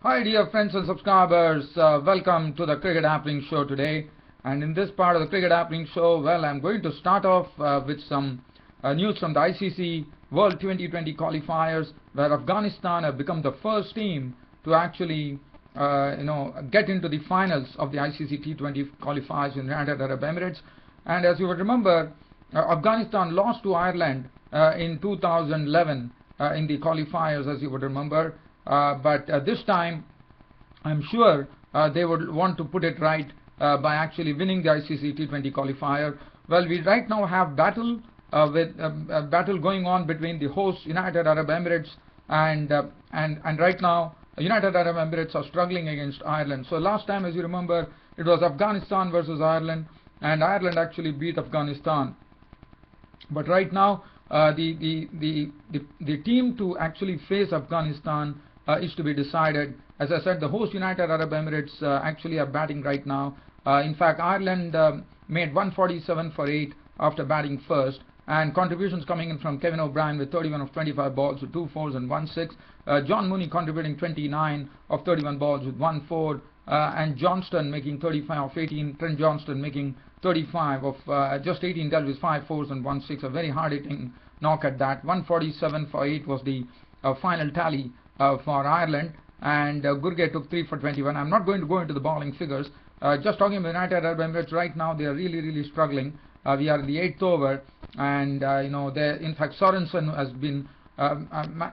Hi dear friends and subscribers, welcome to the Cricket Happening Show today. And in this part of the Cricket Happening Show, well, I'm going to start off with some news from the ICC World T20 qualifiers, where Afghanistan have become the first team to actually get into the finals of the ICC T20 qualifiers in United Arab Emirates. And as you would remember, Afghanistan lost to Ireland in 2011 in the qualifiers, as you would remember. But this time, I'm sure they would want to put it right by actually winning the ICC T20 qualifier. Well, we right now have battle going on between the host United Arab Emirates and right now United Arab Emirates are struggling against Ireland. So last time, as you remember, it was Afghanistan versus Ireland, and Ireland actually beat Afghanistan. But right now, the team to actually face Afghanistan is to be decided. As I said, the host United Arab Emirates actually are batting right now. In fact, Ireland made 147 for 8 after batting first, and contributions coming in from Kevin O'Brien with 31 of 25 balls with 2 fours and 1 6. John Mooney contributing 29 of 31 balls with 1 4, and Johnston making 35 of 18. Trent Johnston making 35 of just 18 dealt with 5 fours and 1 6. A very hard-hitting knock at that. 147 for 8 was the final tally for Ireland, and Gurge took 3 for 21. I'm not going to go into the bowling figures. Just talking about United Arab Emirates right now, they are really struggling. We are in the 8th over, and in fact Sorensen has been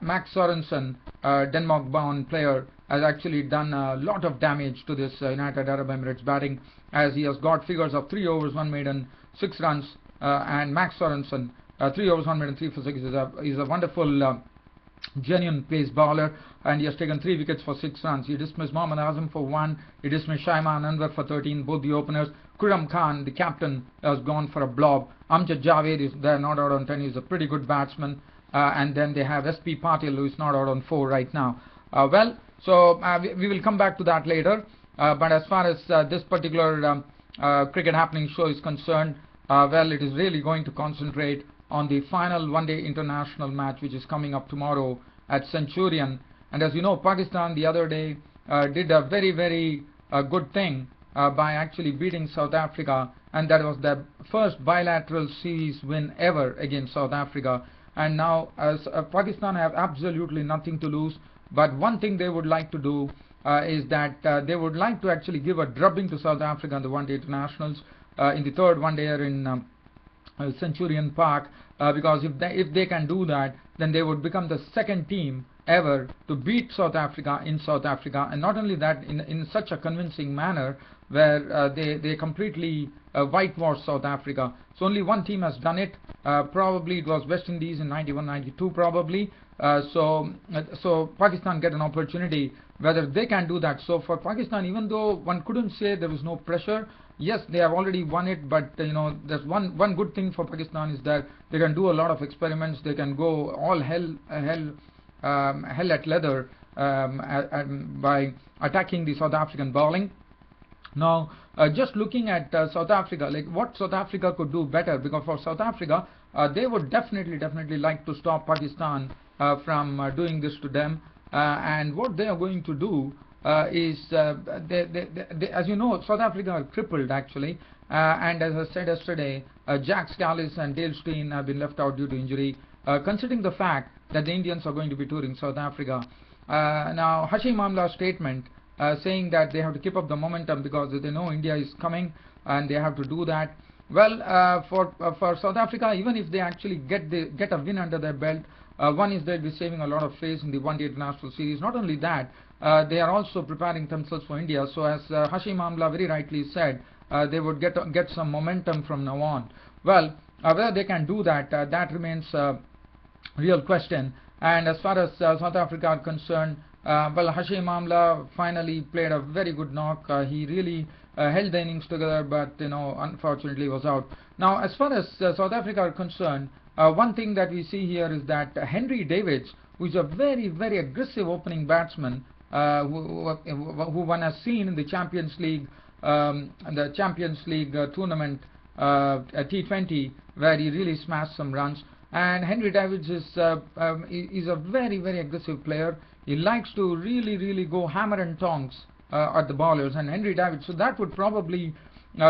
Max Sorensen, Denmark-bound player, has actually done a lot of damage to this United Arab Emirates batting, as he has got figures of 3 overs, 1 maiden, 6 runs, and Max Sorensen, 3 overs, 1 maiden, 3 for 6 is a wonderful genuine pace bowler, and he has taken 3 wickets for 6 runs. He dismissed Mohammad Azam for 1. He dismissed Shaiman Anwar for 13. Both the openers. Khurram Khan, the captain, has gone for a blob. Amjad Javed is there, not out on 10. He's a pretty good batsman. And then they have SP Patil, who is not out on 4 right now. We will come back to that later. But as far as this particular Cricket Happening Show is concerned, it is really going to concentrate on the final one-day international match, which is coming up tomorrow at Centurion. And as you know, Pakistan the other day did a very good thing by actually beating South Africa, and that was their first bilateral series win ever against South Africa. And now Pakistan have absolutely nothing to lose, but one thing they would like to do is that they would like to actually give a drubbing to South Africa in the one-day internationals in the third one-dayer in Centurion Park, because if they can do that, then they would become the second team ever to beat South Africa in South Africa, and not only that, in such a convincing manner where they completely whitewashed South Africa. So only one team has done it. Probably it was West Indies in 91-92 probably. So Pakistan get an opportunity whether they can do that. So for Pakistan, even though one couldn't say there was no pressure, yes, they have already won it, but there's one good thing for Pakistan is that they can do a lot of experiments. They can go all hell at leather by attacking the South African bowling. Now, just looking at South Africa, like what South Africa could do better, because for South Africa, they would definitely like to stop Pakistan from doing this to them. And what they are going to do is, as you know, South Africa are crippled actually, and as I said yesterday, Jack Scalise and Dale Steyn have been left out due to injury, considering the fact that the Indians are going to be touring South Africa. Now, Hashim Amla's statement saying that they have to keep up the momentum because they know India is coming and they have to do that. Well, for South Africa, even if they actually get a win under their belt, one is they'll be saving a lot of face in the one-day international series. Not only that, they are also preparing themselves for India. So as Hashim Amla very rightly said, they would get some momentum from now on. Well, whether they can do that, that remains a real question. And as far as South Africa are concerned, Hashim Amla finally played a very good knock. He really held the innings together, but unfortunately was out. Now, as far as South Africa are concerned, one thing that we see here is that Henry Davids, who is a very aggressive opening batsman, who one has seen in the Champions League tournament T20, where he really smashed some runs. And Henry Davids is a very aggressive player. he likes to really go hammer and tongs at the bowlers and Henry David. So that would probably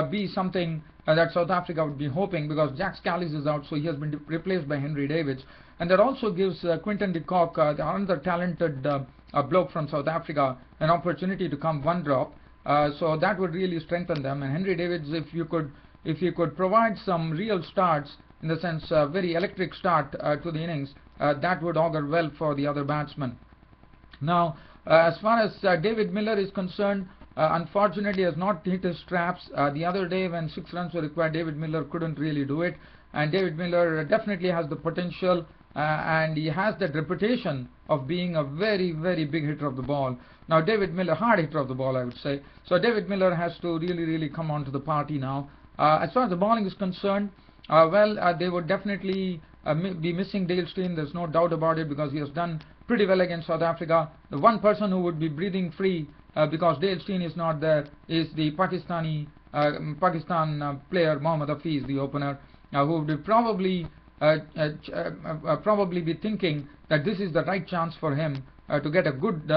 be something that South Africa would be hoping, because Jack Scalise is out, so he has been replaced by Henry Davids, and that also gives Quinton de Kock, another talented bloke from South Africa, an opportunity to come one drop. So that would really strengthen them. And Henry Davids, if you could provide some real starts, in the sense very electric start to the innings, that would augur well for the other batsmen. Now, as far as David Miller is concerned, unfortunately has not hit his straps. The other day when 6 runs were required, David Miller couldn't really do it, and David Miller definitely has the potential, and he has that reputation of being a very big hitter of the ball. Now David Miller, hard hitter of the ball, I would say. So David Miller has to really come onto the party now. As far as the bowling is concerned, they would definitely be missing Dale Steyn. There's no doubt about it, because he has done pretty well against South Africa. The one person who would be breathing free because Dale Steyn is not there is the Pakistan player Mohammad Hafiz, the opener, who would probably be thinking that this is the right chance for him to get a good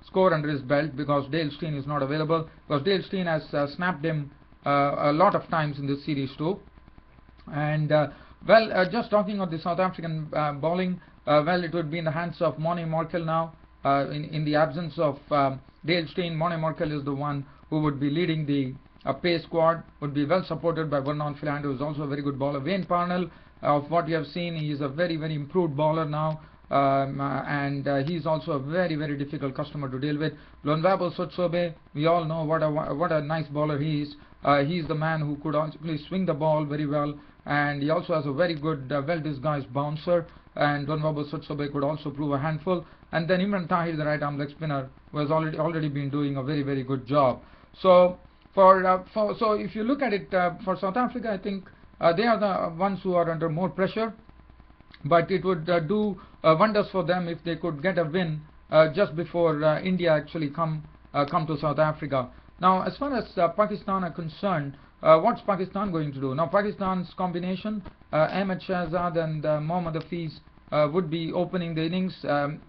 score under his belt, because Dale Steyn is not available, because Dale Steyn has snapped him a lot of times in this series too. And just talking of the South African bowling, it would be in the hands of Morne Morkel now. In the absence of Dale Steyn, Morne Morkel is the one who would be leading the pace squad, would be well supported by Vernon Philander, who is also a very good bowler. Wayne Parnell, of what you have seen, he is a very improved bowler now, and he is also a very difficult customer to deal with. Lonwabo Sotsobe, we all know what a nice bowler he is. He is the man who could actually swing the ball very well, and he also has a very good well-disguised bouncer, and Lonwabo Sotsobe could also prove a handful. And then Imran Tahir, the right arm leg spinner, who has already been doing a very good job. So so if you look at it, for South Africa, I think they are the ones who are under more pressure, but it would do wonders for them if they could get a win just before India actually come to South Africa. Now, as far as Pakistan are concerned, what's Pakistan going to do? Now, Pakistan's combination, Ahmed Shahzad and Mohammad Hafiz, would be opening the innings.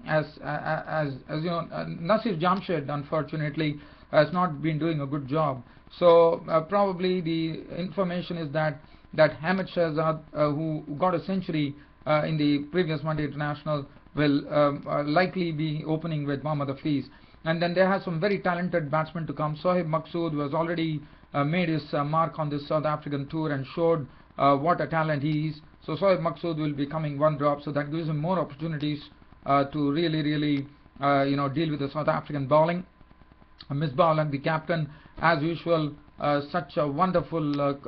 As you know, Nasir Jamshed unfortunately has not been doing a good job. So probably the information is that Ahmed Shahzad, who got a century in the previous One Day International, will likely be opening with Mohammad Hafiz. And then there has some very talented batsmen to come. Sohaib Maqsood, who has already made his mark on this South African tour and showed what a talent he is. So Sohaib Maqsood will be coming one drop, so that gives him more opportunities to really deal with the South African bowling. Misbah Ulaq, the captain, as usual, such a wonderful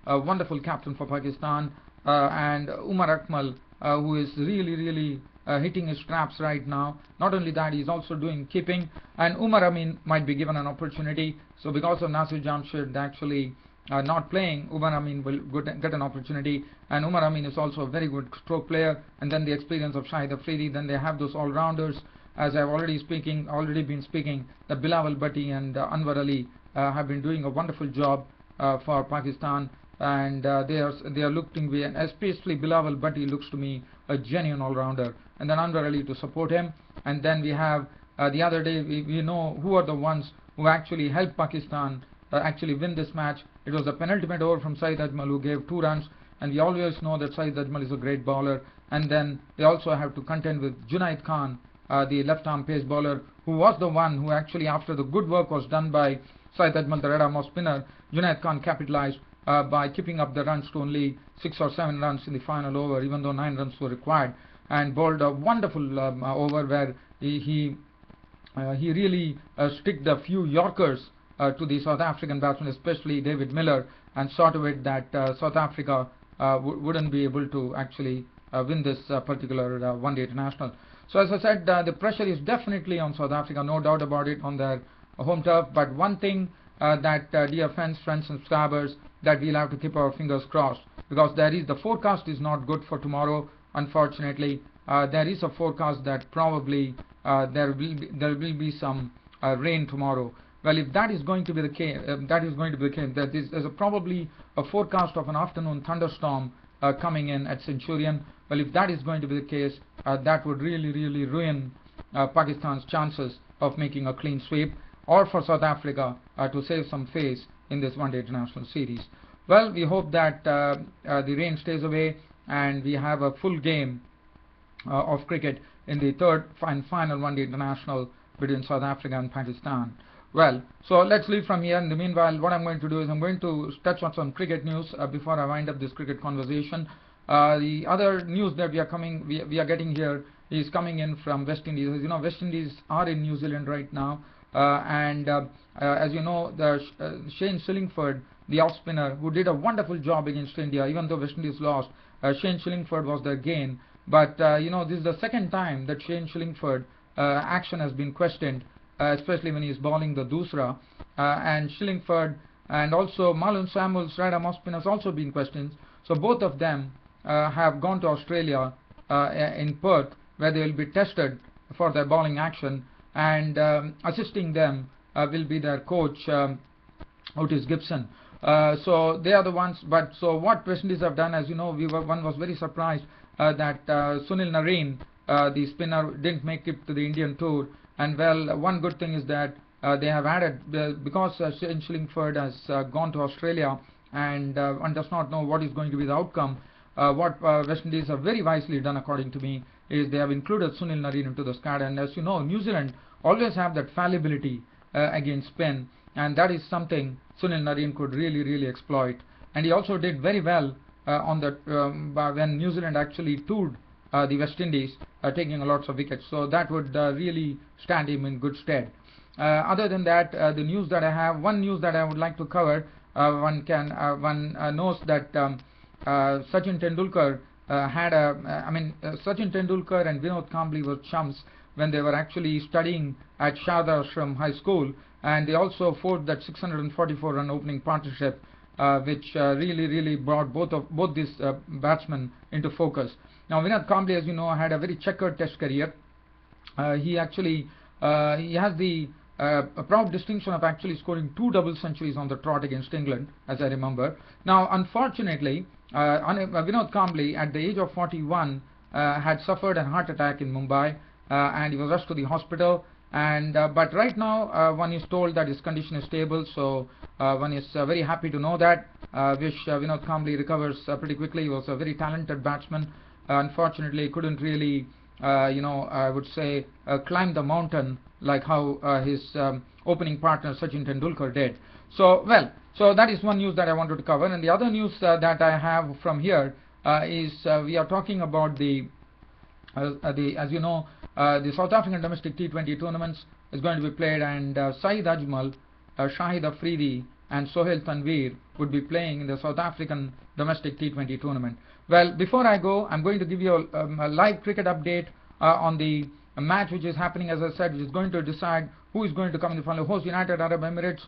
wonderful captain for Pakistan, and Umar Akmal, who is really hitting his straps right now. Not only that, he is also doing keeping, and Umar Amin might be given an opportunity. So because of Nasir Jamshed actually not playing, Umar Amin will get an opportunity, and Umar Amin is also a very good stroke player. And then the experience of Shahid Afridi. Then they have those all-rounders, as I've already been speaking, that Bilawal Bhatti and Anwar Ali have been doing a wonderful job for Pakistan, and they are looking, and especially Bilawal Bhatti looks to me a genuine all-rounder, and then Anwar Ali to support him. And then we have the other day, we know who are the ones who actually helped Pakistan actually win this match. It was a penultimate over from Saeed Ajmal, who gave 2 runs, and we always know that Saeed Ajmal is a great bowler. And then they also have to contend with Junaid Khan, the left-arm pace bowler, who was the one who actually, after the good work was done by Saeed Ajmal, the red-arm off spinner, Junaid Khan capitalized by keeping up the runs to only 6 or 7 runs in the final over, even though 9 runs were required, and bowled a wonderful over where he really sticked a few Yorkers to the South African batsmen, especially David Miller, and saw to it that South Africa wouldn't be able to actually win this particular one-day international. So as I said, the pressure is definitely on South Africa, no doubt about it, on their home turf. But one thing that dear friends and subscribers, that we'll have to keep our fingers crossed, because the forecast is not good for tomorrow. Unfortunately, there is a forecast that probably there will be some rain tomorrow. Well, if that is going to be the case, there's probably a forecast of an afternoon thunderstorm coming in at Centurion. Well, if that is going to be the case, that would really ruin Pakistan's chances of making a clean sweep, or for South Africa to save some face in this one-day international series. Well, we hope that the rain stays away and we have a full game of cricket in the third and final one-day international between South Africa and Pakistan. Well, so let's leave from here. In the meanwhile, what I'm going to do is I'm going to touch on some cricket news before I wind up this cricket conversation. The other news that we are getting here is coming in from West Indies. As you know, West Indies are in New Zealand right now, and as you know, Shane Shillingford, the off spinner, who did a wonderful job against India, even though West Indies lost. Shane Shillingford was their gain, but you know, this is the second time that Shane Shillingford action has been questioned, especially when he is bowling the Dusra, and Shillingford and also Marlon Samuel's right-arm off spinners also been questioned. So both of them have gone to Australia in Perth, where they will be tested for their bowling action, and assisting them will be their coach Otis Gibson. So they are the ones. But so what West Indies have done, as you know, one was very surprised that Sunil Narine, the spinner, didn't make it to the Indian tour. And well, one good thing is that they have added, because Shane Shillingford has gone to Australia, and one does not know what is going to be the outcome. What West Indies have very wisely done, according to me, is they have included Sunil Narine into the squad. And as you know, New Zealand always have that fallibility against spin, and that is something Sunil Narine could really exploit. And he also did very well on the when New Zealand actually toured the West Indies, taking lots of wickets. So that would really stand him in good stead. Other than that, the news that I have, one news that I would like to cover, one knows that Sachin Tendulkar Sachin Tendulkar and Vinod Kambli were chums when they were actually studying at Sharda Ashram High School, and they also forged that 644-run opening partnership, which really brought both these batsmen into focus. Now, Vinod Kambli, as you know, had a very checkered Test career. He has the proud distinction of actually scoring 2 double centuries on the trot against England, as I remember. Now, unfortunately, Vinod Kambli, at the age of 41, had suffered a heart attack in Mumbai, and he was rushed to the hospital. And but right now, one is told that his condition is stable. So one is very happy to know that. Wish Vinod Kambli recovers pretty quickly. He was a very talented batsman. Unfortunately, he couldn't really, I would say, climb the mountain like how his opening partner Sachin Tendulkar did. So so that is one news that I wanted to cover. And the other news that I have from here is we are talking about as you know, the South African domestic T20 tournaments is going to be played, and Saeed Ajmal, Shahid Afridi and Sohail Tanveer would be playing in the South African domestic T20 tournament. Well, before I go, I'm going to give you a live cricket update on the match which is happening, as I said, which is going to decide who is going to come in the final. Host United Arab Emirates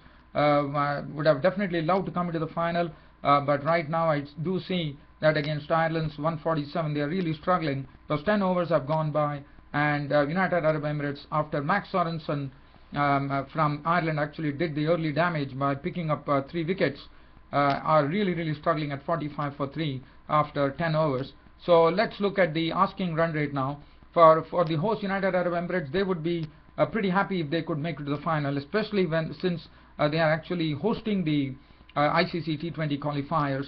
would have definitely loved to come into the final, but right now I do see that against Ireland's 147 they are really struggling. Those 10 overs have gone by, and United Arab Emirates, after Max Sorensen from Ireland actually did the early damage by picking up 3 wickets, are really struggling at 45 for 3 after 10 overs. So let's look at the asking run rate now. For the host United Arab Emirates, they would be pretty happy if they could make it to the final, especially since they are actually hosting the ICC T20 qualifiers.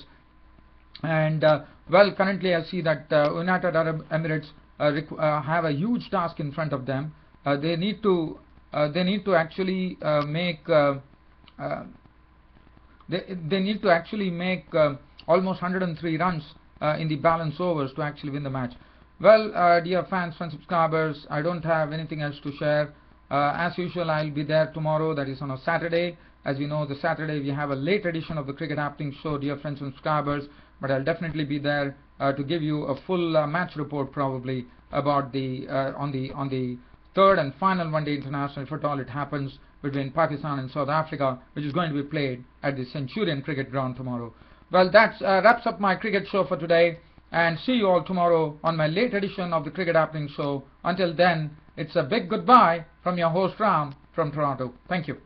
And well, currently I see that United Arab Emirates have a huge task in front of them. They need to actually make they need to actually make almost 103 runs in the balance overs to actually win the match. Well, dear fans and subscribers, I don't have anything else to share. As usual, I'll be there tomorrow, that is on a Saturday. As you know, the Saturday we have a late edition of the Cricket Happenings show, dear friends and subscribers, but I'll definitely be there to give you a full match report, probably about the on the third and final one-day international, if at all it happens, between Pakistan and South Africa, which is going to be played at the Centurion cricket ground tomorrow. Well, that wraps up my cricket show for today, and see you all tomorrow on my late edition of the Cricket Happenings show. Until then, it's a big goodbye from your host Ram from Toronto. Thank you.